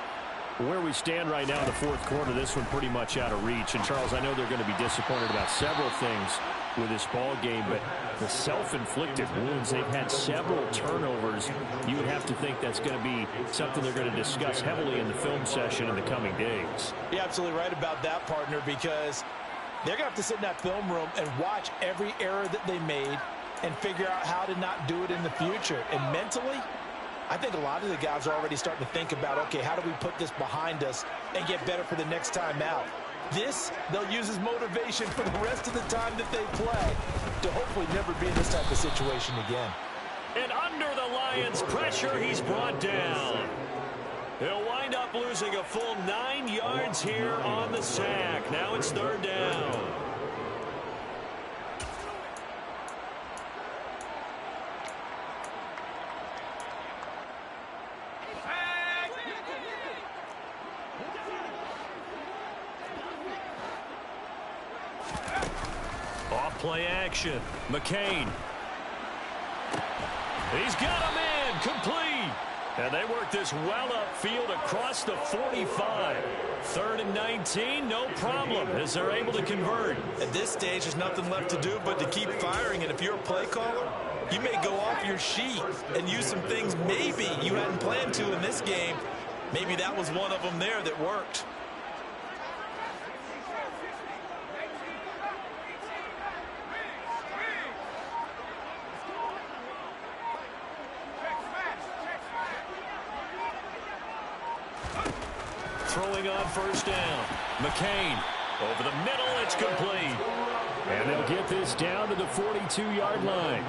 Where we stand right now in the fourth quarter, this one pretty much out of reach. And, Charles, I know they're going to be disappointed about several things with this ball game, but the self-inflicted wounds, they've had several turnovers. You would have to think that's going to be something they're going to discuss heavily in the film session in the coming days. You're absolutely right about that, partner, because they're going to have to sit in that film room and watch every error that they made and figure out how to not do it in the future. And mentally, I think a lot of the guys are already starting to think about, okay, how do we put this behind us and get better for the next time out? This, they'll use as motivation for the rest of the time that they play to hopefully never be in this type of situation again. And under the Lions' pressure, he's brought down. He'll wind up losing a full 9 yards here on the sack. Now it's third down. Play action. McCain. He's got a man complete. And they work this well upfield across the 45. 3rd and 19, no problem, as they're able to convert. At this stage, there's nothing left to do but to keep firing. And if you're a play caller, you may go off your sheet and use some things maybe you hadn't planned to in this game. Maybe that was one of them there that worked. Throwing on first down. McCain over the middle. It's complete. And they'll get this down to the 42-yard line.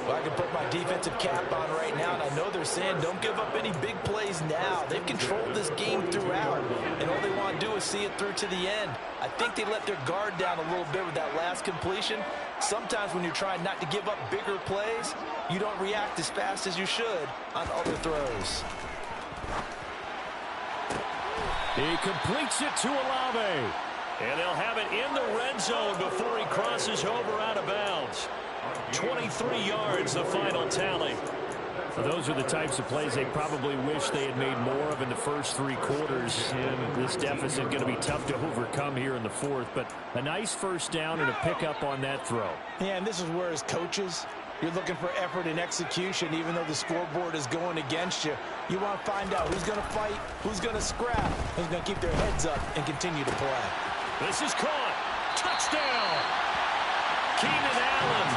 Well, I can put my defensive cap on right now, and I know they're saying don't give up any big plays now. They've controlled this game throughout, and all they want to do is see it through to the end. I think they let their guard down a little bit with that last completion. Sometimes when you're trying not to give up bigger plays, you don't react as fast as you should on other throws. He completes it to Olave. And they'll have it in the red zone before he crosses over out of bounds. 23 yards, the final tally. Those are the types of plays they probably wish they had made more of in the first 3 quarters. And this deficit going to be tough to overcome here in the fourth. But a nice first down and a pickup on that throw. Yeah, and this is where as coaches, you're looking for effort and execution, even though the scoreboard is going against you. You want to find out who's going to fight, who's going to scrap, who's going to keep their heads up and continue to play. This is caught. Touchdown. Keenan Allen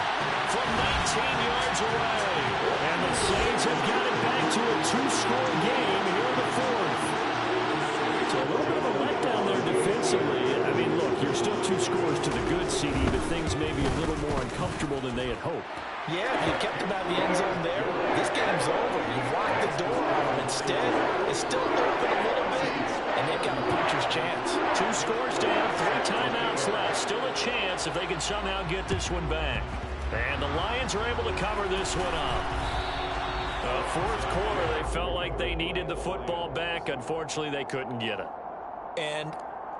from 19 yards away. And the Saints have got it back to a 2-score game here in the fourth. So a little bit of a letdown there defensively. I mean, look, you're still 2 scores to the good, CD, but things may be a little more uncomfortable than they had hoped. Yeah, you kept them out of the end zone there. This game's over. You've locked the door on them. Instead, it's still open a little bit, and they've got a puncher's chance. 2 scores down, 3 timeouts left. Still a chance if they can somehow get this one back. And the Lions are able to cover this one up. The fourth quarter, they felt like they needed the football back. Unfortunately, they couldn't get it. And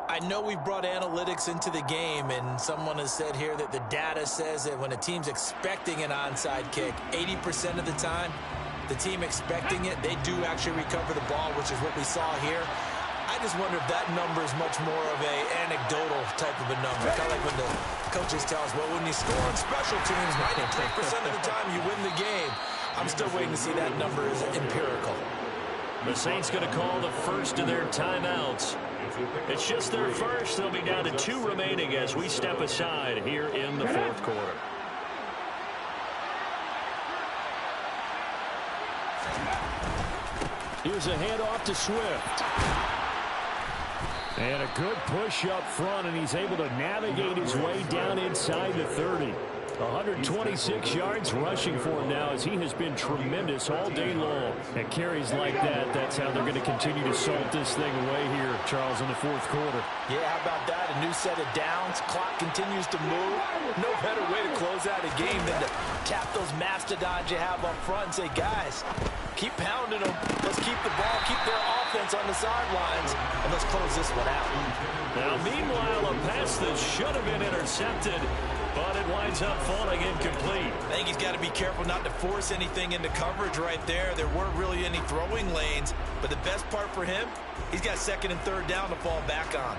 I know we've brought analytics into the game, and someone has said here that the data says that when a team's expecting an onside kick, 80% of the time, the team expecting it, they do actually recover the ball, which is what we saw here. I just wonder if that number is much more of a anecdotal type of a number. Kind of like when the Coaches tell us, well, when you score on special teams, 93% of the time you win the game. I'm still waiting to see that number is empirical. The Saints going to call the first of their timeouts. It's just their first. They'll be down to 2 remaining as we step aside here in the fourth quarter. Here's a handoff to Swift. And a good push up front, and he's able to navigate his way down inside the 30. 126 yards rushing for him now as he has been tremendous all day long. And carries like that, that's how they're going to continue to salt this thing away here, Charles, in the fourth quarter. Yeah, how about that? A new set of downs. Clock continues to move. No better way to close out a game than to tap those mastodons you have up front and say, guys, keep pounding them. Let's keep the ball, keep their offense on the sidelines, and let's close this one out. Now, meanwhile, a pass that should have been intercepted, but it winds up falling incomplete. I think he's got to be careful not to force anything into coverage right there. There weren't really any throwing lanes, but the best part for him, he's got second and third down to fall back on.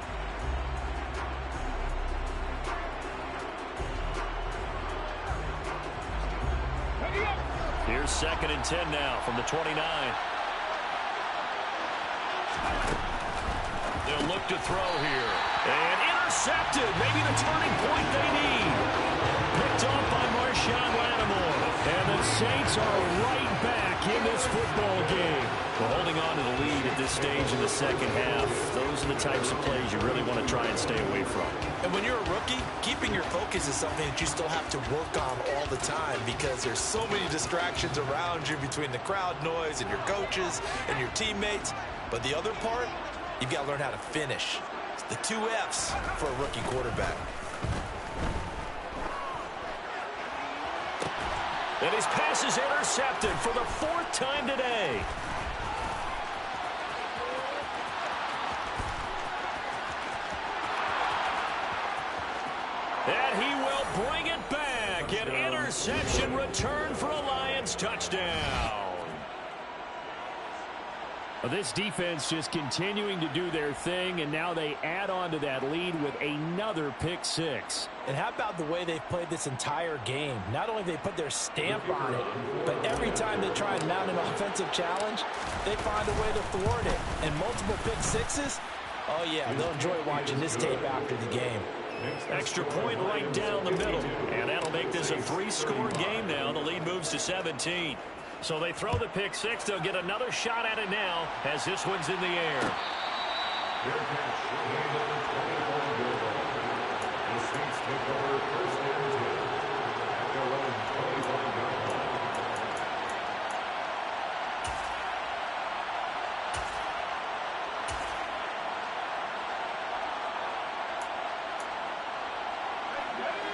Here's 2nd and 10 now from the 29. They'll look to throw here. And intercepted. Maybe the turning point they need. Picked off by Marshawn Lattimore. And the Saints are right back in this football game. We're holding on to the lead at this stage in the second half. Those are the types of plays you really want to try and stay away from. And when you're a rookie, keeping your focus is something that you still have to work on all the time because there's so many distractions around you between the crowd noise and your coaches and your teammates. But the other part, you've got to learn how to finish. It's the 2 F's for a rookie quarterback. And his pass is intercepted for the 4th time today. And he will bring it back. An interception return for a Lions touchdown. Well, this defense just continuing to do their thing, and now they add on to that lead with another pick 6. And how about the way they've played this entire game? Not only have they put their stamp on it, but every time they try and mount an offensive challenge, they find a way to thwart it. And multiple pick 6s, oh yeah, they'll enjoy watching this tape after the game. Extra point right down the middle, and that'll make this a 3-score game now. The lead moves to 17. So they throw the pick 6. They'll get another shot at it now as this one's in the air.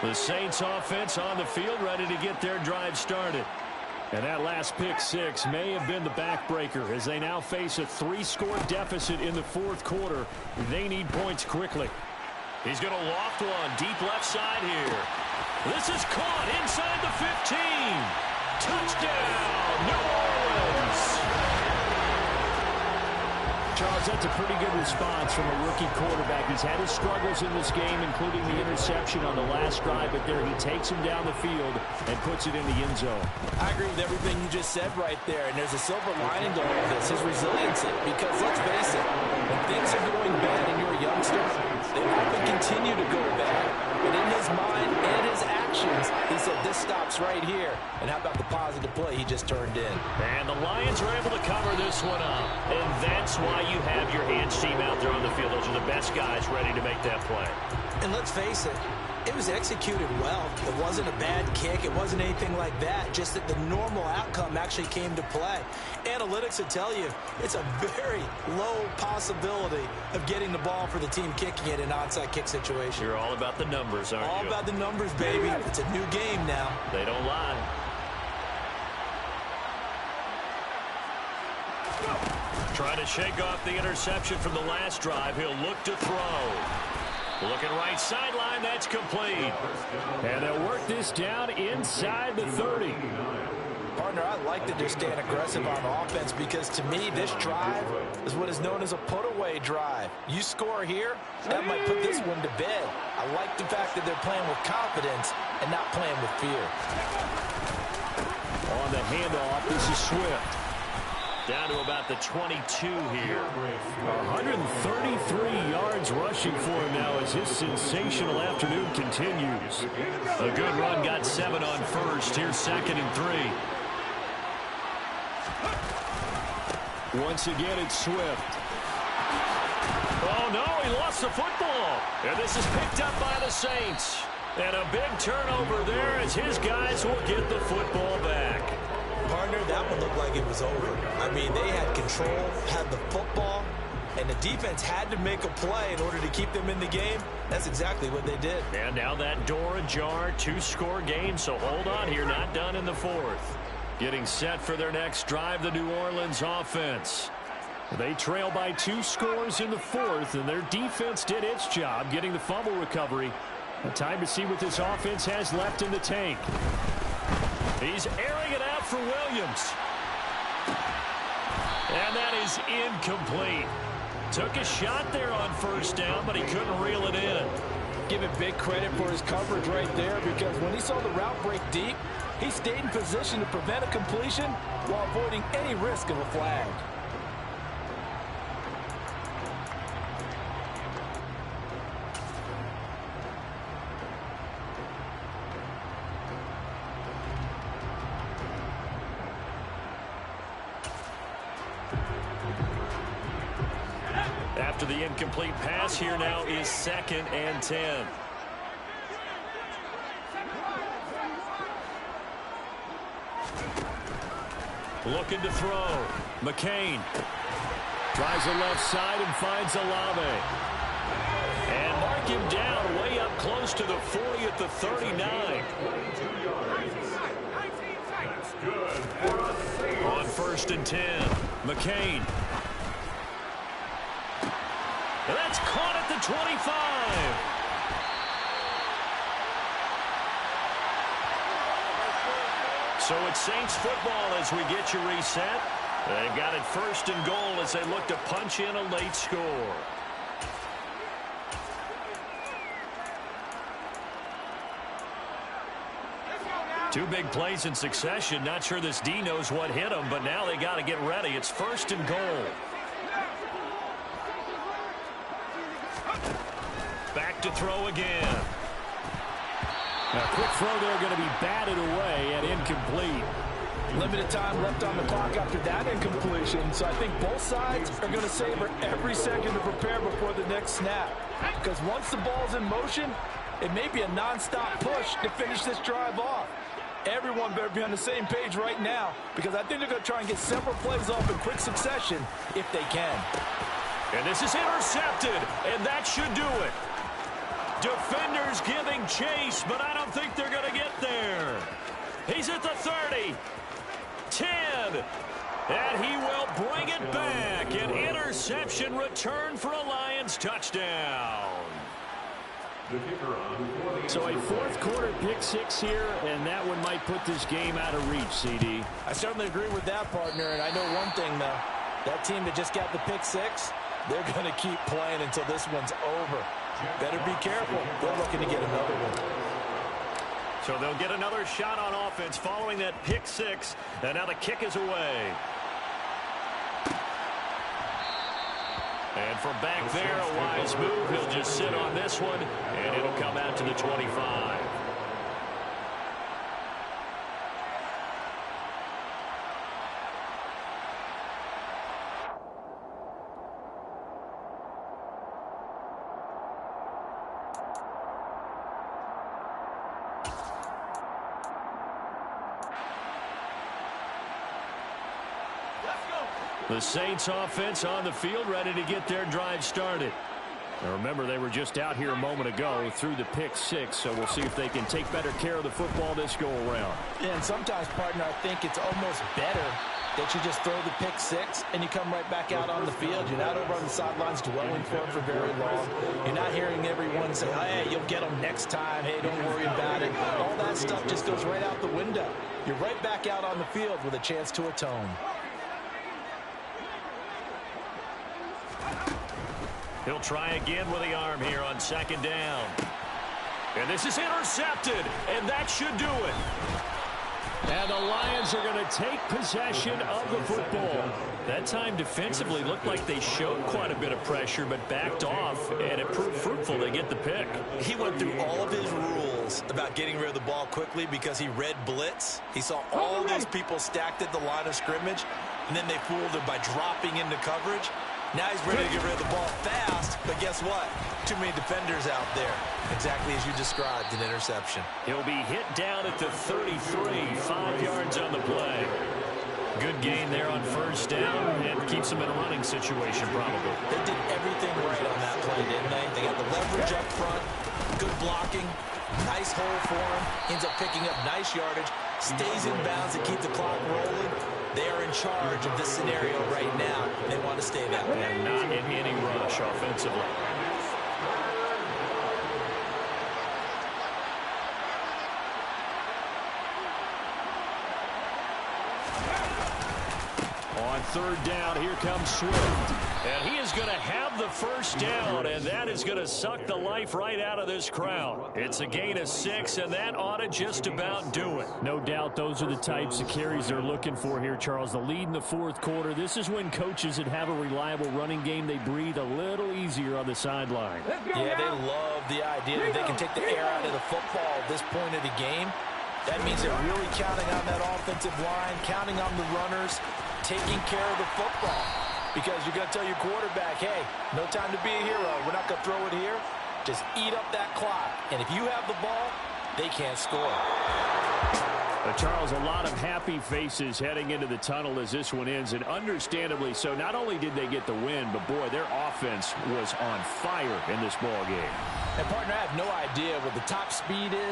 The Saints offense on the field ready to get their drive started. And that last pick 6 may have been the backbreaker as they now face a 3-score deficit in the fourth quarter. They need points quickly. He's going to loft one deep left side here. This is caught inside the 15. Touchdown, New Orleans. Charles, that's a pretty good response from a rookie quarterback. He's had his struggles in this game, including the interception on the last drive, but there he takes him down the field and puts it in the end zone. I agree with everything you just said right there, and there's a silver lining to all of this, his resiliency, because let's face it, when things are going bad and you're a youngster, they often continue to go bad, but in his mind and his actions, he said this stops right here, and how about the positive play he just turned in? And the Lions are able to cover this one up, and that's why you have your hands team out there on the field. Those are the best guys ready to make that play. And let's face it, it was executed well. It wasn't a bad kick. It wasn't anything like that. Just that the normal outcome actually came to play. Analytics will tell you it's a very low possibility of getting the ball for the team kicking it in an onside kick situation. You're all about the numbers, aren't you? All about the numbers, baby. It's a new game now. They don't lie. Trying to shake off the interception from the last drive. He'll look to throw. Looking right sideline, that's complete. And they'll work this down inside the 30. Pardon Partner, I like that they're staying aggressive on offense because, to me, this drive is what is known as a put-away drive. You score here, that might put this one to bed. I like the fact that they're playing with confidence and not playing with fear. On the handoff, this is Swift. Down to about the 22 here. 133 yards rushing for him now as his sensational afternoon continues. A good run, got 7 on first. Here's 2nd and 3. Once again, it's Swift. Oh, no, he lost the football. And this is picked up by the Saints. And a big turnover there as his guys will get the football back. Partner, that one looked like it was over. I mean, they had control, had the football, and the defense had to make a play in order to keep them in the game. That's exactly what they did. And now that door ajar, 2-score game, so hold on here, not done in the 4th. Getting set for their next drive, the New Orleans offense. They trail by 2 scores in the 4th, and their defense did its job getting the fumble recovery. Time to see what this offense has left in the tank. He's airing it out for Williams. And that is incomplete. Took a shot there on 1st down, but he couldn't reel it in. Give him big credit for his coverage right there, because when he saw the route break deep, he stayed in position to prevent a completion while avoiding any risk of a flag. After the incomplete pass, here now is 2nd and 10. Looking to throw. McCain tries the left side and finds Olave. And mark him down way up close to the 40 at the 39. On 1st and 10, McCain. And that's caught at the 25. So it's Saints football as we get you reset. They've got it 1st and goal as they look to punch in a late score. Two big plays in succession. Not sure this D knows what hit him, but now they got to get ready. It's 1st and goal. Back to throw again. A quick throw there going to be batted away and incomplete. Limited time left on the clock after that incompletion, so I think both sides are going to savor every second to prepare before the next snap. Because once the ball's in motion, it may be a non-stop push to finish this drive off. Everyone better be on the same page right now, because I think they're going to try and get several plays off in quick succession if they can. And this is intercepted, and that should do it. Defenders giving chase, but I don't think they're going to get there. He's at the 30, 10, and he will bring it back. An interception return for a Lions touchdown. So a 4th quarter pick 6 here, and that one might put this game out of reach, CD. I certainly agree with that, partner, and I know one thing, though. That team that just got the pick 6, they're going to keep playing until this one's over. Better be careful. They're looking to get another one. So they'll get another shot on offense following that pick 6, and now the kick is away. And from back there, a wise move. He'll just sit on this one, and it'll come out to the 25. The Saints offense on the field, ready to get their drive started. Now remember, they were just out here a moment ago through the pick 6, so we'll see if they can take better care of the football this go-around. Yeah, and sometimes, partner, I think it's almost better that you just throw the pick 6 and you come right back out on the field. You're not over on the sidelines dwelling for it for very long. You're not hearing everyone say, hey, you'll get them next time. Hey, don't worry about it. All that stuff just goes right out the window. You're right back out on the field with a chance to atone. He'll try again with the arm here on 2nd down. And this is intercepted, and that should do it. And the Lions are going to take possession of the football. That time defensively looked like they showed quite a bit of pressure, but backed off, and it proved fruitful to get the pick. He went through all of his rules about getting rid of the ball quickly because he read blitz. He saw all those people stacked at the line of scrimmage, and then they fooled him by dropping into coverage. Now he's ready to get rid of the ball fast, but guess what? Too many defenders out there. Exactly as you described, an interception. He'll be hit down at the 33, 5 yards on the play. Good gain there on 1st down, and keeps him in a running situation probably. They did everything right on that play, didn't they? They got the leverage up front, good blocking, nice hole for him, ends up picking up nice yardage, stays in bounds to keep the clock rolling. They are in charge of this scenario right now. They want to stay that way. And not in any rush offensively. On 3rd down, here comes Swift. And he is going to have the 1st down, and that is going to suck the life right out of this crowd. It's a gain of 6, and that ought to just about do it. No doubt those are the types of carries they're looking for here, Charles. The lead in the 4th quarter. This is when coaches that have a reliable running game, they breathe a little easier on the sideline. Yeah, they love the idea that they can take the air out of the football at this point of the game. That means they're really counting on that offensive line, counting on the runners, taking care of the football. Because you're going to tell your quarterback, hey, no time to be a hero. We're not going to throw it here. Just eat up that clock. And if you have the ball, they can't score. Charles, a lot of happy faces heading into the tunnel as this one ends, and understandably so. Not only did they get the win, but, boy, their offense was on fire in this ball game. And, partner, I have no idea what the top speed is.